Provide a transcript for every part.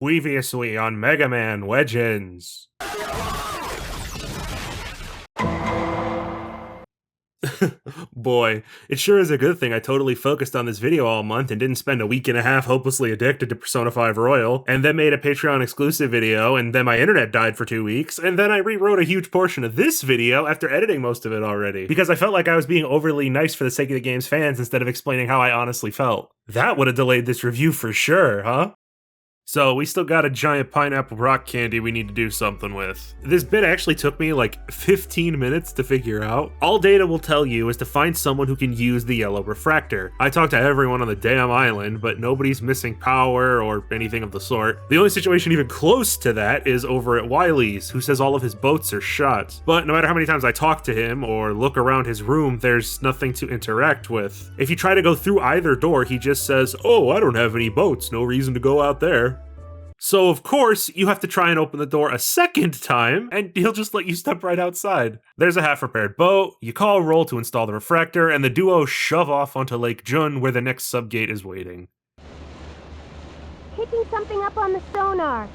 Previously on Mega Man Legends. Boy, it sure is a good thing I totally focused on this video all month and didn't spend a week and a half hopelessly addicted to Persona 5 Royal, and then made a Patreon exclusive video, and then my internet died for 2 weeks, and then I rewrote a huge portion of this video after editing most of it already, because I felt like I was being overly nice for the sake of the game's fans instead of explaining how I honestly felt. That would have delayed this review for sure, huh? So we still got a giant pineapple rock candy we need to do something with. This bit actually took me like 15 minutes to figure out. All data will tell you is to find someone who can use the yellow refractor. I talked to everyone on the damn island, but nobody's missing power or anything of the sort. The only situation even close to that is over at Wiley's, who says all of his boats are shot. But no matter how many times I talk to him or look around his room, there's nothing to interact with. If you try to go through either door, he just says, "Oh, I don't have any boats, no reason to go out there." So, of course, you have to try and open the door a second time, and he'll just let you step right outside. There's a half-repaired boat, you call roll to install the refractor, and the duo shove off onto Lake Juna where the next subgate is waiting. Picking something up on the sonar.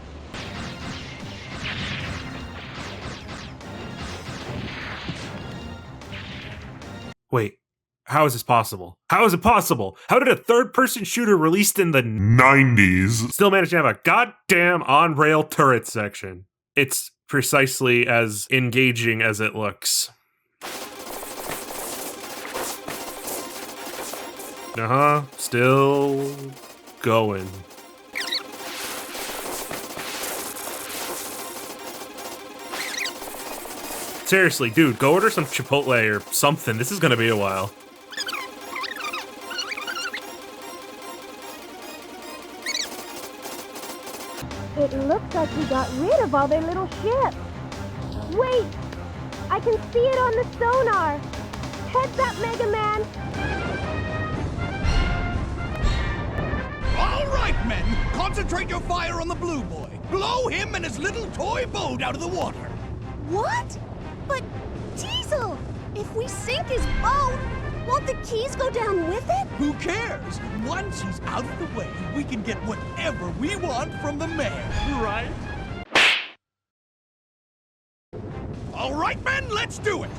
Wait. How is this possible? How is it possible? How did a third-person shooter released in the 90s still manage to have a goddamn on-rail turret section? It's precisely as engaging as it looks. Still going. Seriously, dude, go order some Chipotle or something. This is gonna be a while. It looks like we got rid of all their little ships. Wait! I can see it on the sonar! Heads up, Mega Man! All right, men! Concentrate your fire on the blue boy. Blow him and his little toy boat out of the water. What? But, Diesel, if we sink his boat, won't the keys go down with it? Who cares? Once he's out of the way, we can get whatever we want from the mayor, right? All right, men, let's do it!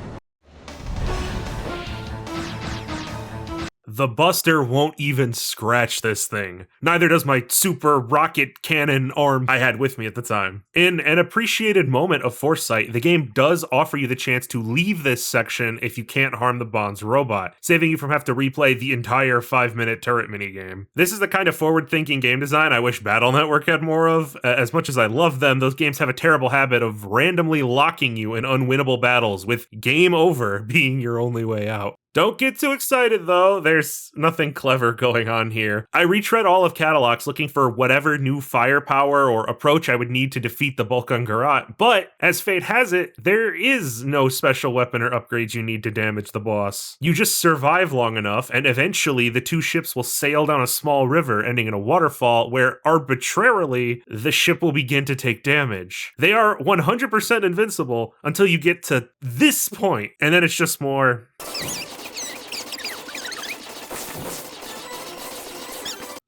The Buster won't even scratch this thing. Neither does my super rocket cannon arm I had with me at the time. In an appreciated moment of foresight, the game does offer you the chance to leave this section if you can't harm the Bond's robot, saving you from having to replay the entire 5-minute turret minigame. This is the kind of forward-thinking game design I wish Battle Network had more of. As much as I love them, those games have a terrible habit of randomly locking you in unwinnable battles, with game over being your only way out. Don't get too excited though, there's nothing clever going on here. I retread all of Catalogs looking for whatever new firepower or approach I would need to defeat the Bulkangarat, but as fate has it, there is no special weapon or upgrades you need to damage the boss. You just survive long enough, and eventually the two ships will sail down a small river ending in a waterfall where arbitrarily the ship will begin to take damage. They are 100% invincible until you get to this point, and then it's just more...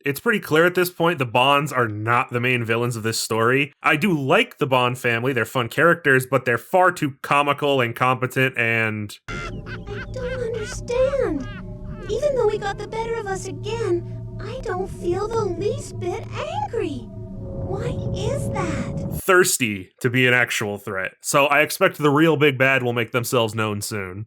It's pretty clear at this point the Bonds are not the main villains of this story. I do like the Bond family, they're fun characters, but they're far too comical and competent and... I don't understand. Even though he got the better of us again, I don't feel the least bit angry. Why is that? Thirsty to be an actual threat. So I expect the real big bad will make themselves known soon.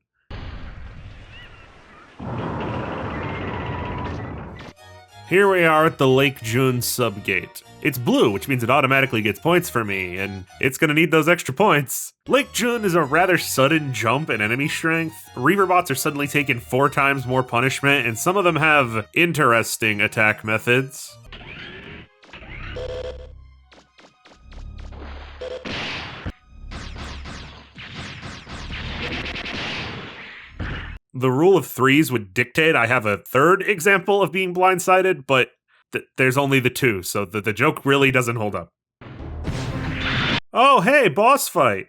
Here we are at the Lake Juna subgate. It's blue, which means it automatically gets points for me, and it's gonna need those extra points. Lake Juna is a rather sudden jump in enemy strength. Reaverbots are suddenly taking 4 times more punishment, and some of them have interesting attack methods. The rule of 3s would dictate I have a third example of being blindsided, but there's only the 2, so the joke really doesn't hold up. Oh, hey, boss fight.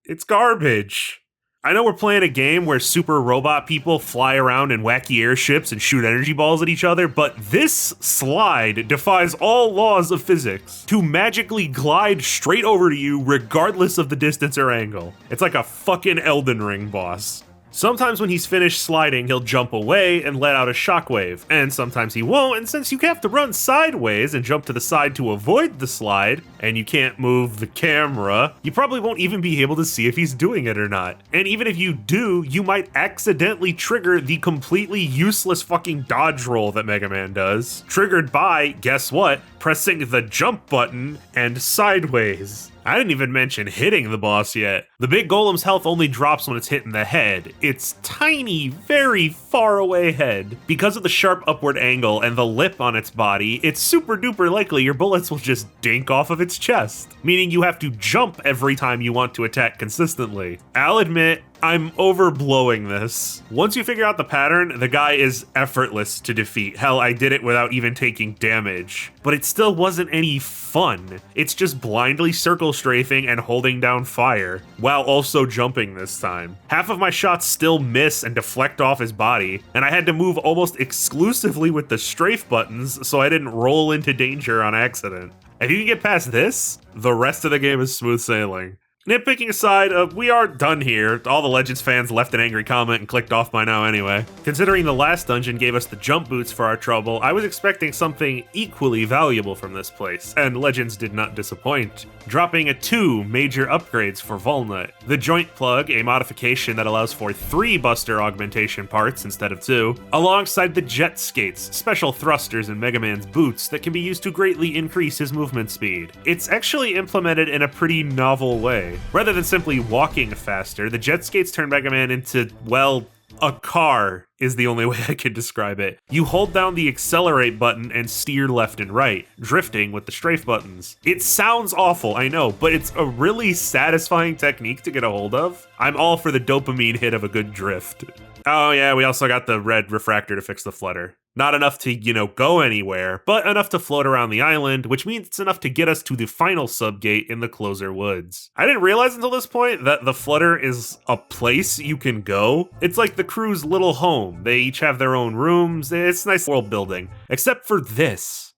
It's garbage. I know we're playing a game where super robot people fly around in wacky airships and shoot energy balls at each other, but this slide defies all laws of physics to magically glide straight over to you regardless of the distance or angle. It's like a fucking Elden Ring boss. Sometimes when he's finished sliding, he'll jump away and let out a shockwave, and sometimes he won't, and since you have to run sideways and jump to the side to avoid the slide, and you can't move the camera, you probably won't even be able to see if he's doing it or not. And even if you do, you might accidentally trigger the completely useless fucking dodge roll that Mega Man does, triggered by, guess what, pressing the jump button and sideways. I didn't even mention hitting the boss yet. The big golem's health only drops when it's hit in the head. Its tiny, very far away head. Because of the sharp upward angle and the lip on its body, it's super duper likely your bullets will just dink off of its chest, meaning you have to jump every time you want to attack consistently. I'll admit, I'm overblowing this. Once you figure out the pattern, the guy is effortless to defeat. Hell, I did it without even taking damage. But it still wasn't any fun. It's just blindly circle strafing and holding down fire, while also jumping this time. Half of my shots still miss and deflect off his body, and I had to move almost exclusively with the strafe buttons so I didn't roll into danger on accident. If you can get past this, the rest of the game is smooth sailing. Nitpicking aside, we are done here. All the Legends fans left an angry comment and clicked off by now anyway. Considering the last dungeon gave us the jump boots for our trouble, I was expecting something equally valuable from this place, and Legends did not disappoint, dropping 2 major upgrades for Walnut. The joint plug, a modification that allows for 3 Buster augmentation parts instead of 2, alongside the jet skates, special thrusters in Mega Man's boots that can be used to greatly increase his movement speed. It's actually implemented in a pretty novel way. Rather than simply walking faster, the jet skates turn Mega Man into, well, a car is the only way I could describe it. You hold down the accelerate button and steer left and right, drifting with the strafe buttons. It sounds awful, I know, but it's a really satisfying technique to get a hold of. I'm all for the dopamine hit of a good drift. Oh yeah, we also got the red refractor to fix the flutter. Not enough to, go anywhere, but enough to float around the island, which means it's enough to get us to the final subgate in the Closer Woods. I didn't realize until this point that the Flutter is a place you can go. It's like the crew's little home. They each have their own rooms. It's nice world building. Except for this.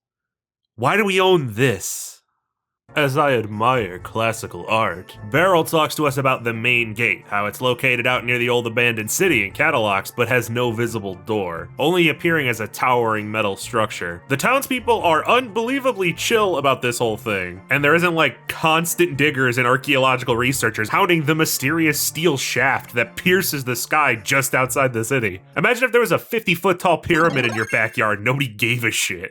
Why do we own this? As I admire classical art, Beryl talks to us about the main gate, how it's located out near the old abandoned city in Catalox, but has no visible door, only appearing as a towering metal structure. The townspeople are unbelievably chill about this whole thing, and there isn't like constant diggers and archaeological researchers hounding the mysterious steel shaft that pierces the sky just outside the city. Imagine if there was a 50-foot tall pyramid in your backyard, nobody gave a shit.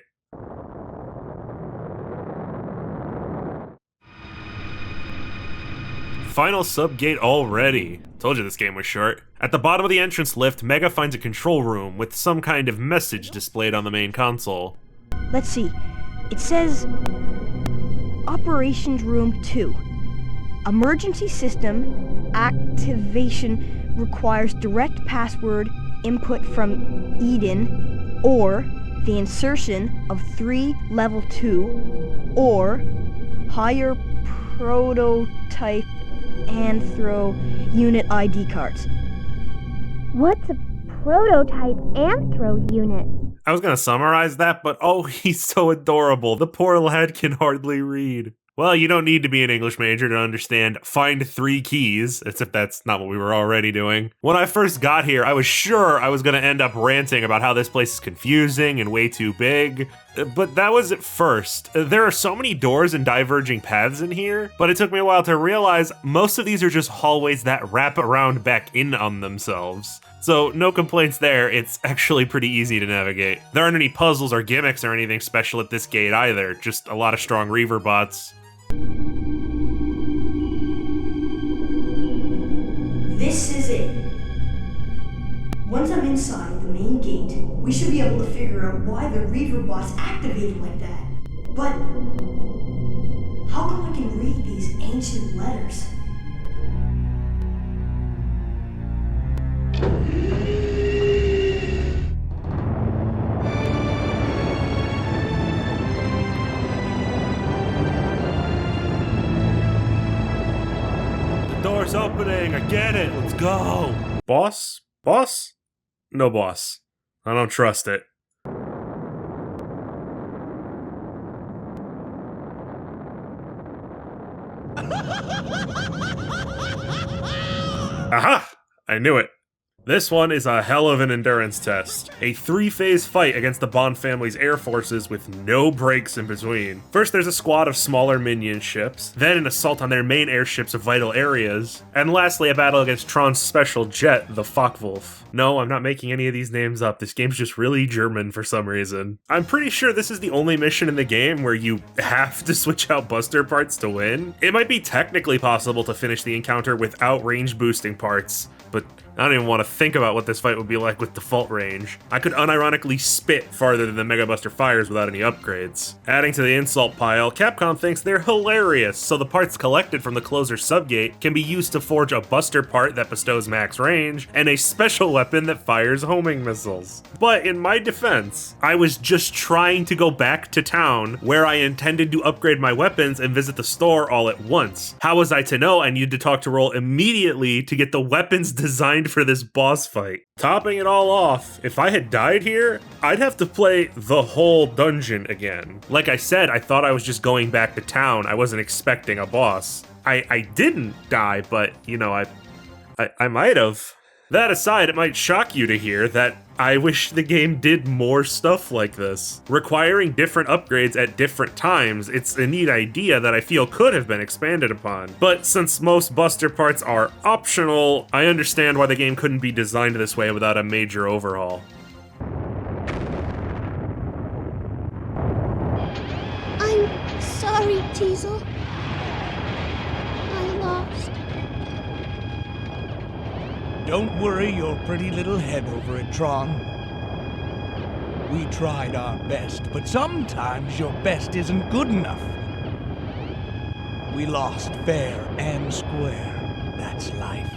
Final subgate already. Told you this game was short. At the bottom of the entrance lift, Mega finds a control room with some kind of message displayed on the main console. Let's see. It says Operations Room 2. Emergency system activation requires direct password input from Eden or the insertion of 3 level 2 or higher prototype Anthro unit ID cards. What's a prototype Anthro unit? I was gonna summarize that, but oh, he's so adorable. The poor lad can hardly read. Well, you don't need to be an English major to understand find 3 keys, as if that's not what we were already doing. When I first got here, I was sure I was gonna end up ranting about how this place is confusing and way too big, but that was at first. There are so many doors and diverging paths in here, but it took me a while to realize most of these are just hallways that wrap around back in on themselves. So no complaints there, it's actually pretty easy to navigate. There aren't any puzzles or gimmicks or anything special at this gate either, just a lot of strong Reaver bots. This is it. Once I'm inside the main gate, we should be able to figure out why the Reaver bots activated like that. But how come I can read these ancient letters? The door door's opening. I get it. Let's go. Boss? Boss? No boss. I don't trust it. Aha! I knew it. This one is a hell of an endurance test. A 3-phase fight against the Bond family's air forces with no breaks in between. First there's a squad of smaller minion ships, then an assault on their main airships of vital areas, and lastly a battle against Tron's special jet, the Focke-Wulf. No, I'm not making any of these names up, this game's just really German for some reason. I'm pretty sure this is the only mission in the game where you have to switch out buster parts to win. It might be technically possible to finish the encounter without range boosting parts, but I don't even want to think about what this fight would be like with default range. I could unironically spit farther than the Mega Buster fires without any upgrades. Adding to the insult pile, Capcom thinks they're hilarious, so the parts collected from the closer subgate can be used to forge a buster part that bestows max range, and a special weapon that fires homing missiles. But in my defense, I was just trying to go back to town where I intended to upgrade my weapons and visit the store all at once. How was I to know I needed to talk to Roll immediately to get the weapons designed for this boss fight? Topping it all off, if I had died here, I'd have to play the whole dungeon again. Like I said, I thought I was just going back to town. I wasn't expecting a boss. I didn't die, but you know, I might have. That aside, it might shock you to hear that I wish the game did more stuff like this. Requiring different upgrades at different times, it's a neat idea that I feel could have been expanded upon. But since most buster parts are optional, I understand why the game couldn't be designed this way without a major overhaul. I'm sorry, Teasel. I lost. Don't worry your pretty little head over it, Tron. We tried our best, but sometimes your best isn't good enough. We lost fair and square. That's life.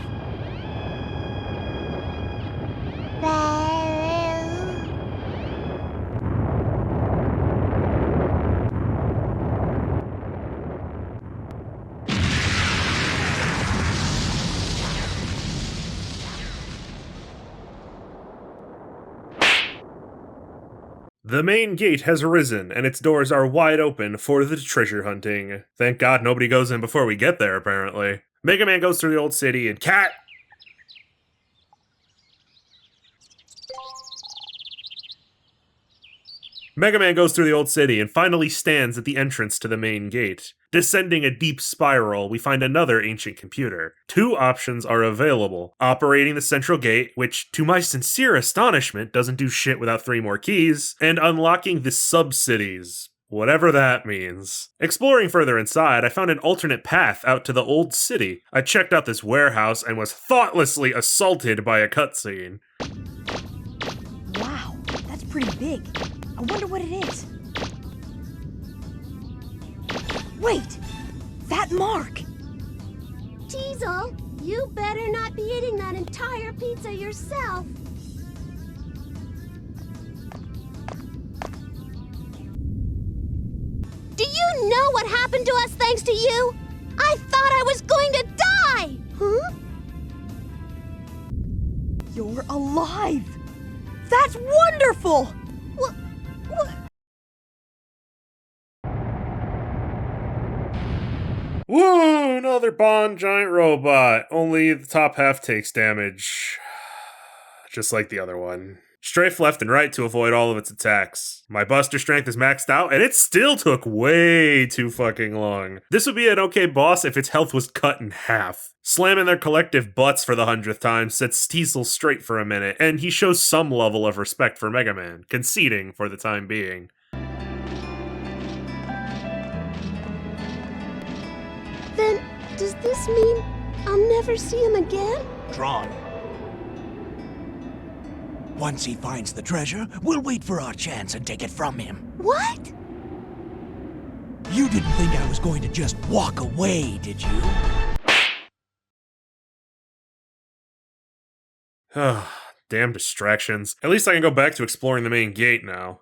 The main gate has arisen, and its doors are wide open for the treasure hunting. Thank God nobody goes in before we get there, apparently. Mega Man goes through the old city, and Mega Man goes through the old city and finally stands at the entrance to the main gate. Descending a deep spiral, we find another ancient computer. Two options are available. Operating the central gate, which, to my sincere astonishment, doesn't do shit without 3 more keys, and unlocking the sub-cities. Whatever that means. Exploring further inside, I found an alternate path out to the old city. I checked out this warehouse and was thoughtlessly assaulted by a cutscene. Wow, that's pretty big. I wonder what it is. Wait! That mark! Teasel, you better not be eating that entire pizza yourself. Do you know what happened to us thanks to you? I thought I was going to die! Huh? You're alive! That's wonderful! What? Woo! Another Bond giant robot. Only the top half takes damage. Just like the other one. Strafe left and right to avoid all of its attacks. My buster strength is maxed out, and it still took way too fucking long. This would be an okay boss if its health was cut in half. Slamming their collective butts for the 100th time sets Teasel straight for a minute, and he shows some level of respect for Mega Man, conceding for the time being. Then, does this mean I'll never see him again? Tron. Once he finds the treasure, we'll wait for our chance and take it from him. What? You didn't think I was going to just walk away, did you? Damn distractions. At least I can go back to exploring the main gate now.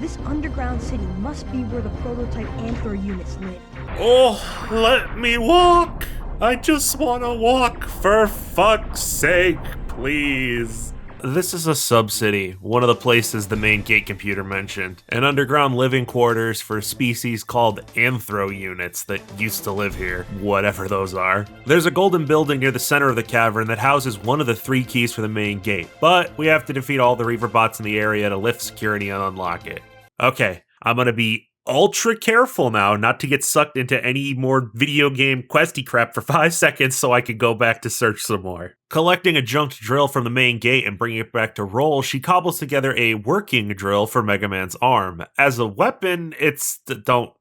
This underground city must be where the prototype Anthro units live. Oh, let me walk! I just wanna walk, for fuck's sake, please. This is a sub-city, one of the places the main gate computer mentioned. An underground living quarters for species called Anthro units that used to live here, whatever those are. There's a golden building near the center of the cavern that houses one of the 3 keys for the main gate, but we have to defeat all the Reaver bots in the area to lift security and unlock it. Okay, I'm gonna be ultra careful now not to get sucked into any more video game questy crap for 5 seconds so I can go back to search some more. Collecting a junked drill from the main gate and bringing it back to Roll, she cobbles together a working drill for Mega Man's arm. As a weapon, it's... don't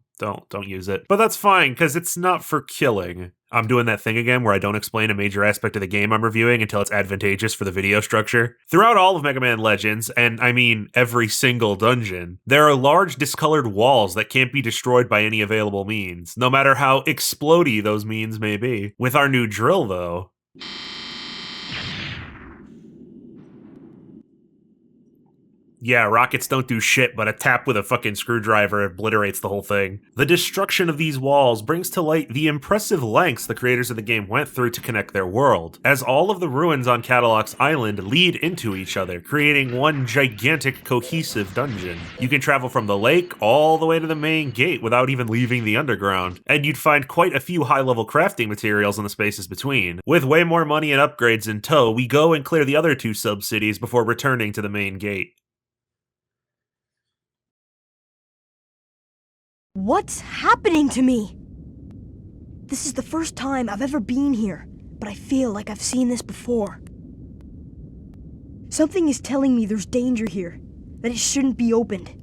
use it. But that's fine, because it's not for killing. I'm doing that thing again where I don't explain a major aspect of the game I'm reviewing until it's advantageous for the video structure. Throughout all of Mega Man Legends, and I mean every single dungeon, there are large discolored walls that can't be destroyed by any available means, no matter how explodey those means may be. With our new drill, though... Yeah, rockets don't do shit, but a tap with a fucking screwdriver obliterates the whole thing. The destruction of these walls brings to light the impressive lengths the creators of the game went through to connect their world, as all of the ruins on Cadillac's Island lead into each other, creating one gigantic cohesive dungeon. You can travel from the lake all the way to the main gate without even leaving the underground, and you'd find quite a few high-level crafting materials in the spaces between. With way more money and upgrades in tow, we go and clear the other 2 sub-cities before returning to the main gate. What's happening to me? This is the first time I've ever been here, but I feel like I've seen this before. Something is telling me there's danger here, that it shouldn't be opened.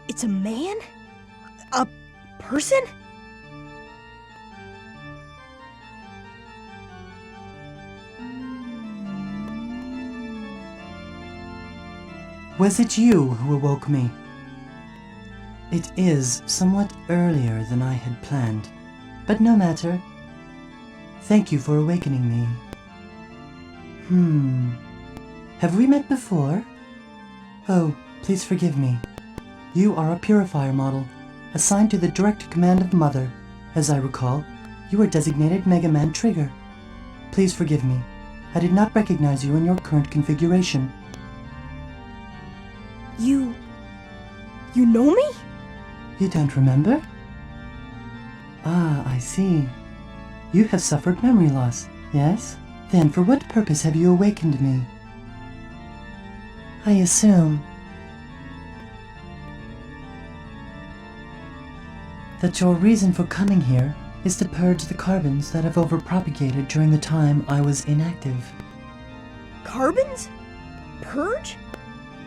It's a man? A person? Was it you who awoke me? It is somewhat earlier than I had planned, but no matter. Thank you for awakening me. Have we met before? Oh, please forgive me. You are a purifier model, assigned to the direct command of Mother. As I recall, you are designated Mega Man Trigger. Please forgive me. I did not recognize you in your current configuration. You know me? You don't remember? Ah, I see. You have suffered memory loss, yes? Then for what purpose have you awakened me? I assume that your reason for coming here is to purge the carbons that have overpropagated during the time I was inactive. Carbons? Purge?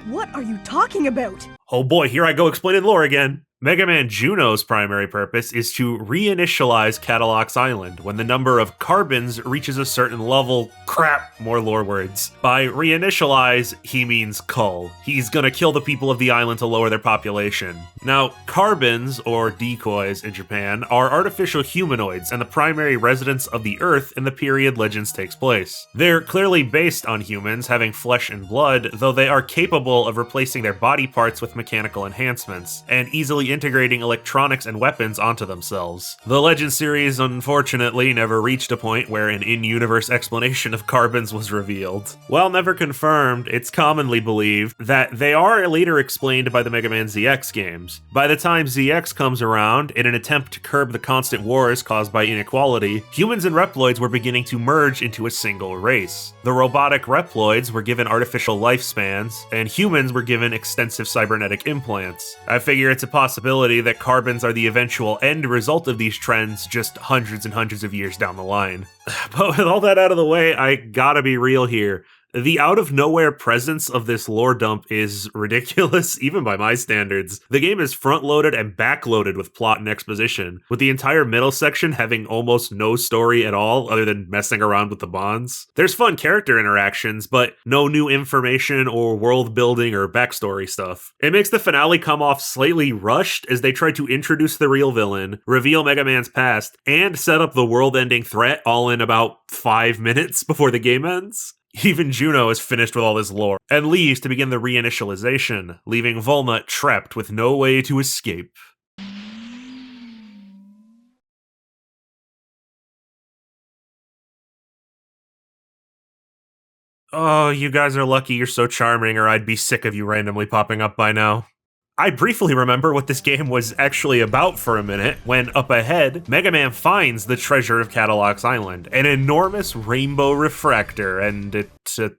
What are you talking about? Oh boy, here I go explaining lore again. Mega Man Juno's primary purpose is to reinitialize Cadillac's Island when the number of carbons reaches a certain level. Crap, more lore words. By reinitialize, he means cull. He's gonna kill the people of the island to lower their population. Now, carbons, or decoys in Japan, are artificial humanoids and the primary residents of the Earth in the period Legends takes place. They're clearly based on humans, having flesh and blood, though they are capable of replacing their body parts with mechanical enhancements, and easily integrating electronics and weapons onto themselves. The Legend series unfortunately never reached a point where an in-universe explanation of carbons was revealed. While never confirmed, it's commonly believed that they are later explained by the Mega Man ZX games. By the time ZX comes around, in an attempt to curb the constant wars caused by inequality, humans and Reploids were beginning to merge into a single race. The robotic Reploids were given artificial lifespans, and humans were given extensive cybernetic implants. I figure it's a possibility that carbons are the eventual end result of these trends just hundreds and hundreds of years down the line. But with all that out of the way, I gotta be real here. The out-of-nowhere presence of this lore dump is ridiculous, even by my standards. The game is front-loaded and back-loaded with plot and exposition, with the entire middle section having almost no story at all other than messing around with the bonds. There's fun character interactions, but no new information or world-building or backstory stuff. It makes the finale come off slightly rushed as they try to introduce the real villain, reveal Mega Man's past, and set up the world-ending threat all in about 5 minutes before the game ends. Even Juno is finished with all this lore, and leaves to begin the reinitialization, leaving Volna trapped with no way to escape. Oh, you guys are lucky you're so charming, or I'd be sick of you randomly popping up by now. I briefly remember what this game was actually about for a minute, when up ahead, Mega Man finds the treasure of Cadillac's Island, an enormous rainbow refractor, and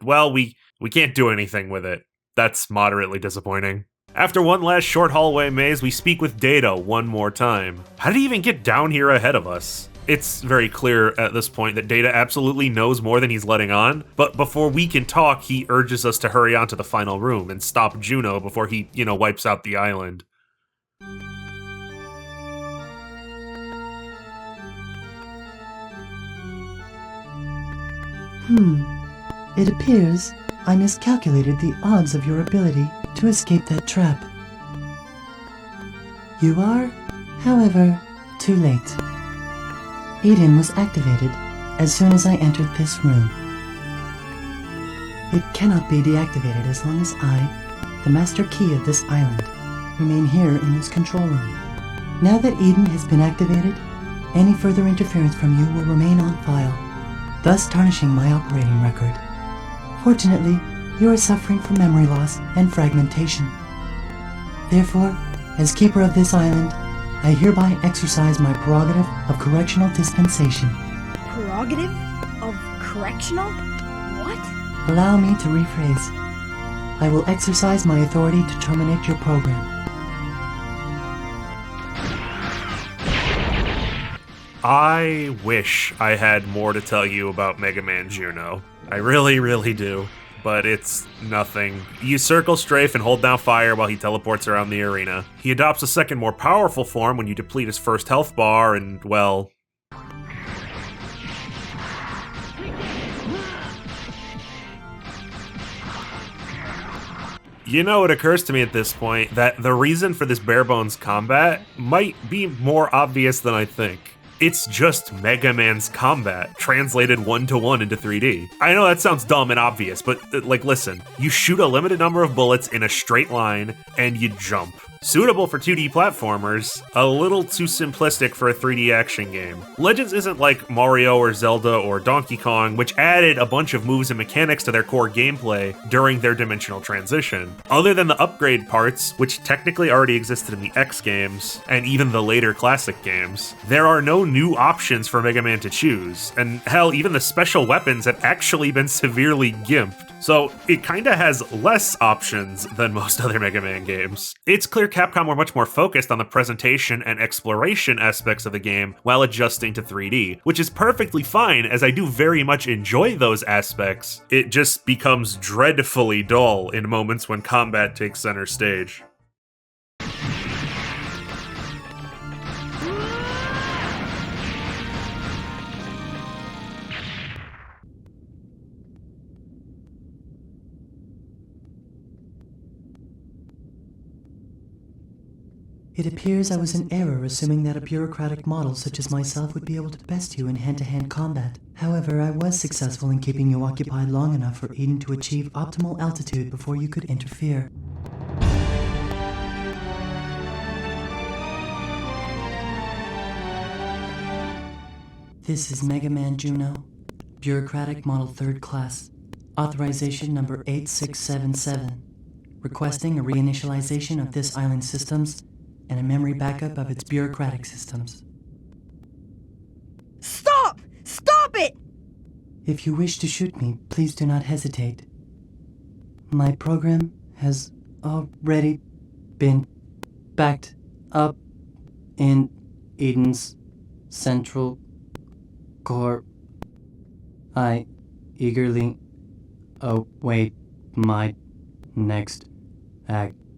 well, we can't do anything with it. That's moderately disappointing. After one last short hallway maze, we speak with Data one more time. How did he even get down here ahead of us? It's very clear at this point that Data absolutely knows more than he's letting on, but before we can talk, he urges us to hurry on to the final room and stop Juno before he, wipes out the island. It appears I miscalculated the odds of your ability to escape that trap. You are, however, too late. Eden was activated as soon as I entered this room. It cannot be deactivated as long as I, the master key of this island, remain here in this control room. Now that Eden has been activated, any further interference from you will remain on file, thus tarnishing my operating record. Fortunately, you are suffering from memory loss and fragmentation. Therefore, as keeper of this island, I hereby exercise my prerogative of correctional dispensation. Prerogative? Of correctional? What? Allow me to rephrase. I will exercise my authority to terminate your program. I wish I had more to tell you about Mega Man Juno. I really, really do. But it's nothing. You circle strafe and hold down fire while he teleports around the arena. He adopts a second, more powerful form when you deplete his first health bar, and, well... It occurs to me at this point that the reason for this bare-bones combat might be more obvious than I think. It's just Mega Man's combat, translated 1-to-1 into 3D. I know that sounds dumb and obvious, but, listen. You shoot a limited number of bullets in a straight line, and you jump. Suitable for 2D platformers, a little too simplistic for a 3D action game. Legends isn't like Mario or Zelda or Donkey Kong, which added a bunch of moves and mechanics to their core gameplay during their dimensional transition. Other than the upgrade parts, which technically already existed in the X games, and even the later classic games, there are no new options for Mega Man to choose, and hell, even the special weapons have actually been severely gimped. So it kinda has less options than most other Mega Man games. It's clear Capcom were much more focused on the presentation and exploration aspects of the game while adjusting to 3D, which is perfectly fine as I do very much enjoy those aspects. It just becomes dreadfully dull in moments when combat takes center stage. It appears I was in error assuming that a bureaucratic model such as myself would be able to best you in hand-to-hand combat. However, I was successful in keeping you occupied long enough for Eden to achieve optimal altitude before you could interfere. This is Mega Man Juno, bureaucratic model 3rd class, authorization number 8677, requesting a reinitialization of this island's systems and a memory backup of its bureaucratic systems. Stop! Stop it! If you wish to shoot me, please do not hesitate. My program has already been backed up in Eden's central core. I eagerly Oh, wait. My next activation.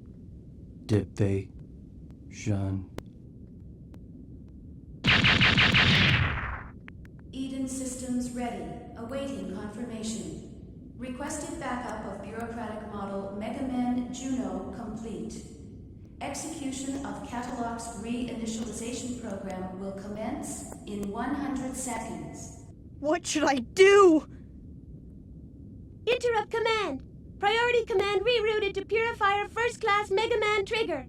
Eden systems ready, awaiting confirmation. Requested backup of bureaucratic model Mega Man Juno complete. Execution of Catalog's reinitialization program will commence in 100 seconds. What should I do? Interrupt command. Priority command rerouted to Purifier First Class Mega Man Trigger.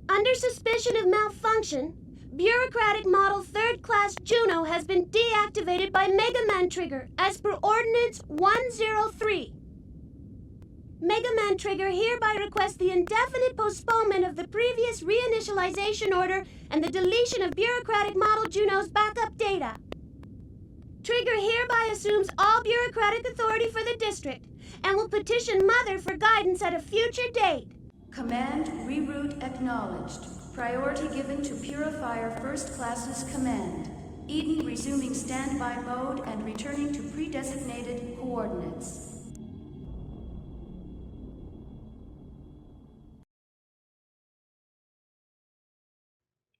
Under suspicion of malfunction, bureaucratic model Third Class Juno has been deactivated by Mega Man Trigger as per Ordinance 103. Mega Man Trigger hereby requests the indefinite postponement of the previous reinitialization order and the deletion of bureaucratic model Juno's backup data. Trigger hereby assumes all bureaucratic authority for the district and will petition Mother for guidance at a future date. Command reroute acknowledged. Priority given to Purifier First Class's command. Eden resuming standby mode and returning to pre-designated coordinates.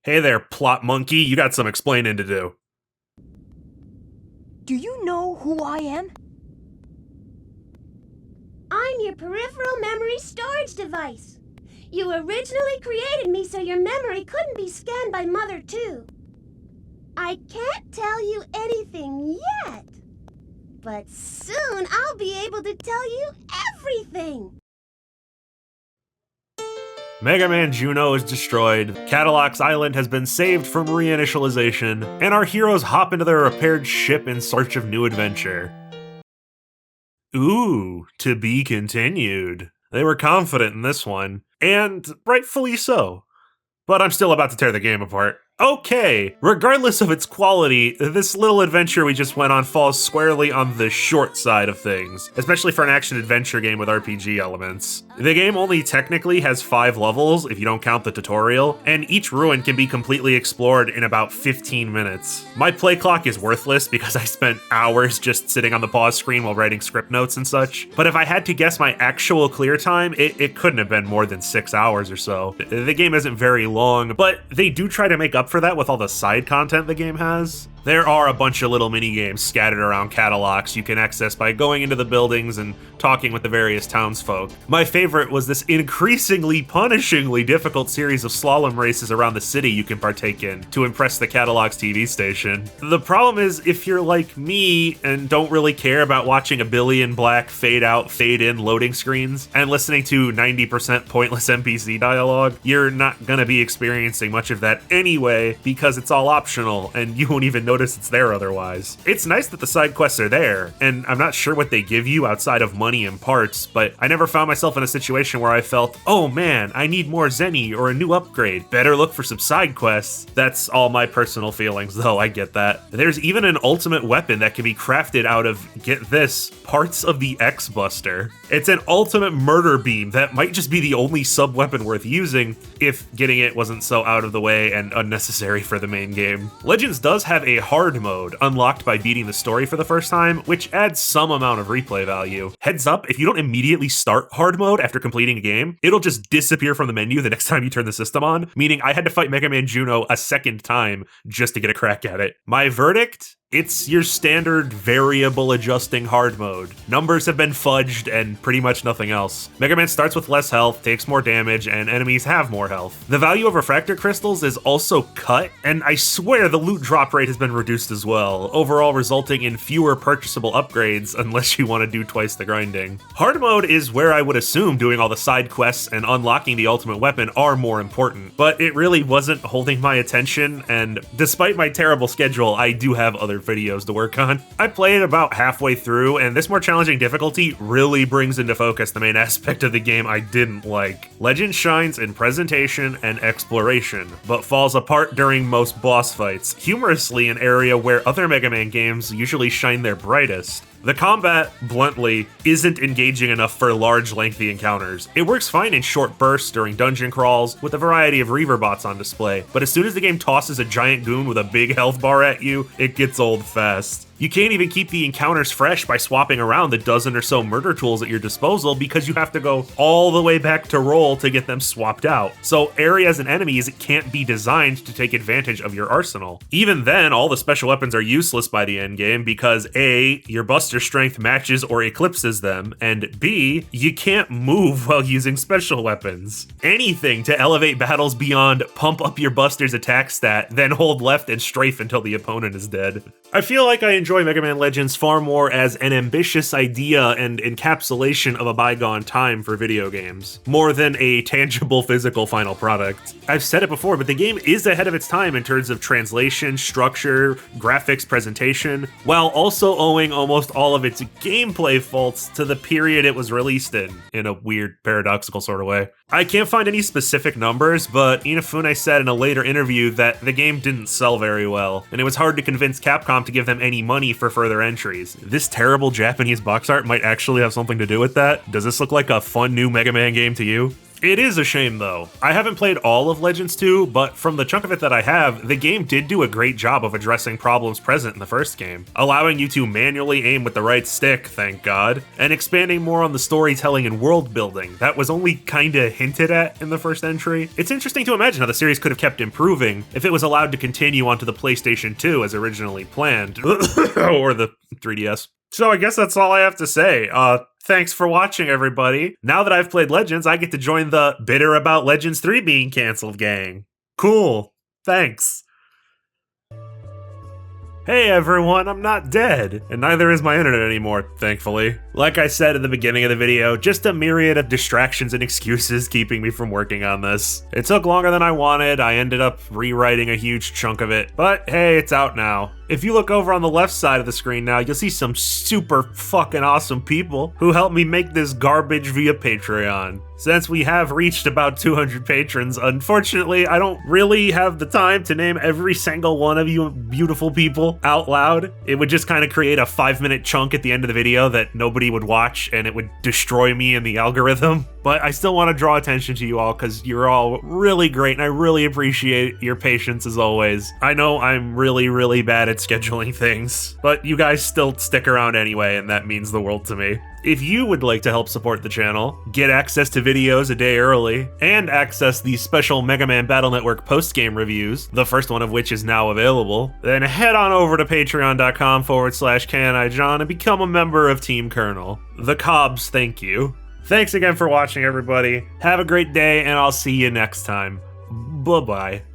Hey there, plot monkey, you got some explaining to do. Do you know who I am? I'm your peripheral memory storage device. You originally created me so your memory couldn't be scanned by Mother too. I can't tell you anything yet, but soon I'll be able to tell you everything. Mega Man Juno is destroyed, Catalog's island has been saved from reinitialization, and our heroes hop into their repaired ship in search of new adventure. Ooh, to be continued. They were confident in this one, and rightfully so. But I'm still about to tear the game apart. Okay, regardless of its quality, this little adventure we just went on falls squarely on the short side of things, especially for an action-adventure game with RPG elements. The game only technically has 5 levels, if you don't count the tutorial, and each ruin can be completely explored in about 15 minutes. My play clock is worthless because I spent hours just sitting on the pause screen while writing script notes and such, but if I had to guess my actual clear time, it couldn't have been more than 6 hours or so. The game isn't very long, but they do try to make up for that with all the side content the game has. There are a bunch of little mini-games scattered around Catalogs you can access by going into the buildings and talking with the various townsfolk. My favorite was this increasingly punishingly difficult series of slalom races around the city you can partake in to impress the Catalogs TV station. The problem is, if you're like me and don't really care about watching a billion black fade-out, fade-in loading screens and listening to 90% pointless NPC dialogue, you're not gonna be experiencing much of that anyway because it's all optional and you won't even notice it's there otherwise. It's nice that the side quests are there, and I'm not sure what they give you outside of money and parts, but I never found myself in a situation where I felt, oh man, I need more Zenny or a new upgrade. Better look for some side quests. That's all my personal feelings though, I get that. There's even an ultimate weapon that can be crafted out of, get this, parts of the X-Buster. It's an ultimate murder beam that might just be the only sub-weapon worth using if getting it wasn't so out of the way and unnecessary for the main game. Legends does have a hard mode, unlocked by beating the story for the first time, which adds some amount of replay value. Heads up, if you don't immediately start hard mode after completing a game, it'll just disappear from the menu the next time you turn the system on, meaning I had to fight Mega Man Juno a second time just to get a crack at it. My verdict? It's your standard variable adjusting hard mode. Numbers have been fudged and pretty much nothing else. Mega Man starts with less health, takes more damage, and enemies have more health. The value of refractor crystals is also cut, and I swear the loot drop rate has been reduced as well, overall resulting in fewer purchasable upgrades unless you want to do twice the grinding. Hard mode is where I would assume doing all the side quests and unlocking the ultimate weapon are more important, but it really wasn't holding my attention, and despite my terrible schedule, I do have other videos to work on. I played about halfway through, and this more challenging difficulty really brings into focus the main aspect of the game I didn't like. Legend shines in presentation and exploration, but falls apart during most boss fights, humorously an area where other Mega Man games usually shine their brightest. The combat, bluntly, isn't engaging enough for large, lengthy encounters. It works fine in short bursts during dungeon crawls, with a variety of Reaver bots on display, but as soon as the game tosses a giant goon with a big health bar at you, it gets old fast. You can't even keep the encounters fresh by swapping around the dozen or so murder tools at your disposal because you have to go all the way back to roll to get them swapped out. So areas and enemies can't be designed to take advantage of your arsenal. Even then, all the special weapons are useless by the end game because A, your buster strength matches or eclipses them, and B, you can't move while using special weapons. Anything to elevate battles beyond pump up your buster's attack stat, then hold left and strafe until the opponent is dead. I feel like I enjoy Mega Man Legends far more as an ambitious idea and encapsulation of a bygone time for video games, more than a tangible physical final product. I've said it before, but the game is ahead of its time in terms of translation, structure, graphics, presentation, while also owing almost all of its gameplay faults to the period it was released in a weird, paradoxical sort of way. I can't find any specific numbers, but Inafune said in a later interview that the game didn't sell very well, and it was hard to convince Capcom to give them any money for further entries. This terrible Japanese box art might actually have something to do with that. Does this look like a fun new Mega Man game to you? It is a shame though. I haven't played all of Legends 2, but from the chunk of it that I have, the game did do a great job of addressing problems present in the first game, allowing you to manually aim with the right stick, thank God, and expanding more on the storytelling and world building that was only kinda hinted at in the first entry. It's interesting to imagine how the series could have kept improving if it was allowed to continue onto the PlayStation 2 as originally planned, or the 3DS. So I guess that's all I have to say. Thanks for watching, everybody. Now that I've played Legends, I get to join the bitter about Legends 3 being canceled gang. Cool. Thanks. Hey everyone, I'm not dead, and neither is my internet anymore, thankfully. Like I said in the beginning of the video, just a myriad of distractions and excuses keeping me from working on this. It took longer than I wanted, I ended up rewriting a huge chunk of it, but hey, it's out now. If you look over on the left side of the screen now, you'll see some super fucking awesome people who helped me make this garbage via Patreon. Since we have reached about 200 patrons, unfortunately, I don't really have the time to name every single one of you beautiful people out loud. It would just kind of create a 5-minute chunk at the end of the video that nobody would watch, and it would destroy me in the algorithm. But I still want to draw attention to you all because you're all really great, and I really appreciate your patience as always. I know I'm really bad at scheduling things, but you guys still stick around anyway, and that means the world to me. If you would like to help support the channel, get access to videos a day early, and access the special Mega Man Battle Network post-game reviews, the first one of which is now available, then head on over to patreon.com/CanIJohn and become a member of Team Colonel. The Cobbs thank you. Thanks again for watching, everybody. Have a great day, and I'll see you next time. Bye-bye.